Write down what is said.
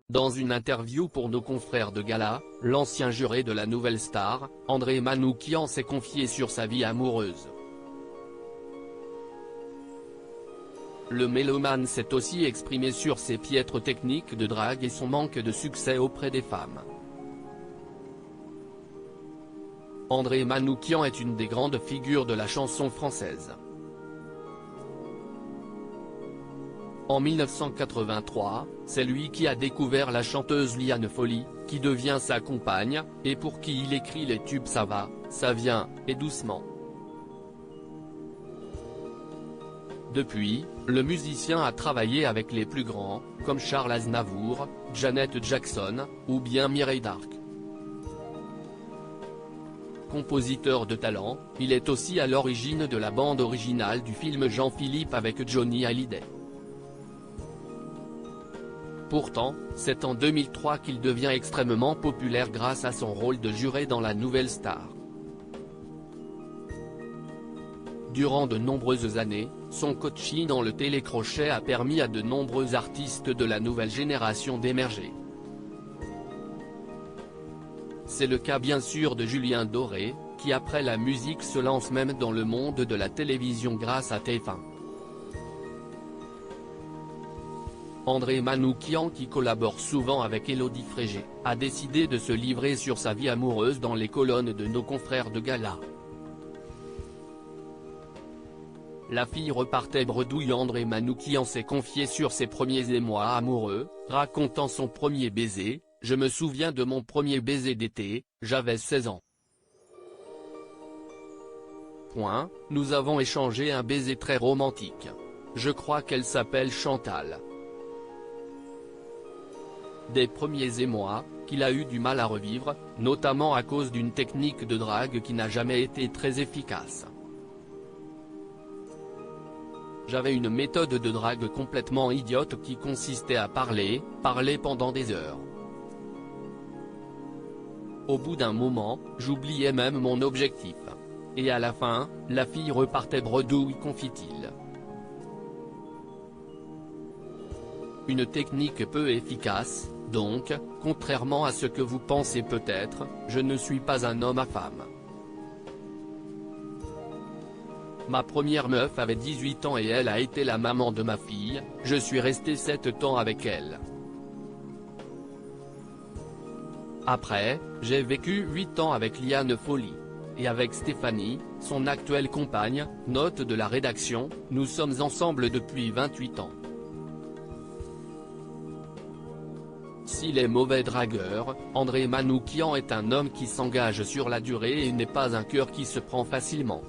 Dans une interview pour nos confrères de Gala, l'ancien juré de la Nouvelle Star, André Manoukian s'est confié sur sa vie amoureuse. Le mélomane s'est aussi exprimé sur ses piètres techniques de drague et son manque de succès auprès des femmes. André Manoukian est une des grandes figures de la chanson française. En 1983, c'est lui qui a découvert la chanteuse Liane Folly, qui devient sa compagne, et pour qui il écrit les tubes Ça va, ça vient, et Doucement. Depuis, le musicien a travaillé avec les plus grands, comme Charles Aznavour, Janet Jackson, ou bien Mireille Darc. Compositeur de talent, il est aussi à l'origine de la bande originale du film Jean-Philippe avec Johnny Hallyday. Pourtant, c'est en 2003 qu'il devient extrêmement populaire grâce à son rôle de juré dans La Nouvelle Star. Durant de nombreuses années, son coaching dans le télécrochet a permis à de nombreux artistes de la nouvelle génération d'émerger. C'est le cas bien sûr de Julien Doré, qui après la musique se lance même dans le monde de la télévision grâce à TF1. André Manoukian, qui collabore souvent avec Élodie Frégé, a décidé de se livrer sur sa vie amoureuse dans les colonnes de nos confrères de Gala. La fille repartait bredouille. André Manoukian s'est confié sur ses premiers émois amoureux, racontant son premier baiser. « Je me souviens de mon premier baiser d'été, j'avais 16 ans. Nous avons échangé un baiser très romantique. Je crois qu'elle s'appelle Chantal. » Des premiers émois, qu'il a eu du mal à revivre, notamment à cause d'une technique de drague qui n'a jamais été très efficace. J'avais une méthode de drague complètement idiote qui consistait à parler pendant des heures. Au bout d'un moment, j'oubliais même mon objectif. Et à la fin, la fille repartait bredouille, confie-t-il. Une technique peu efficace, donc, contrairement à ce que vous pensez peut-être, je ne suis pas un homme à femme. Ma première meuf avait 18 ans et elle a été la maman de ma fille, je suis resté 7 ans avec elle. Après, j'ai vécu 8 ans avec Liane Folly. Et avec Stéphanie, son actuelle compagne, note de la rédaction, nous sommes ensemble depuis 28 ans. S'il est mauvais dragueur, André Manoukian est un homme qui s'engage sur la durée et n'est pas un cœur qui se prend facilement.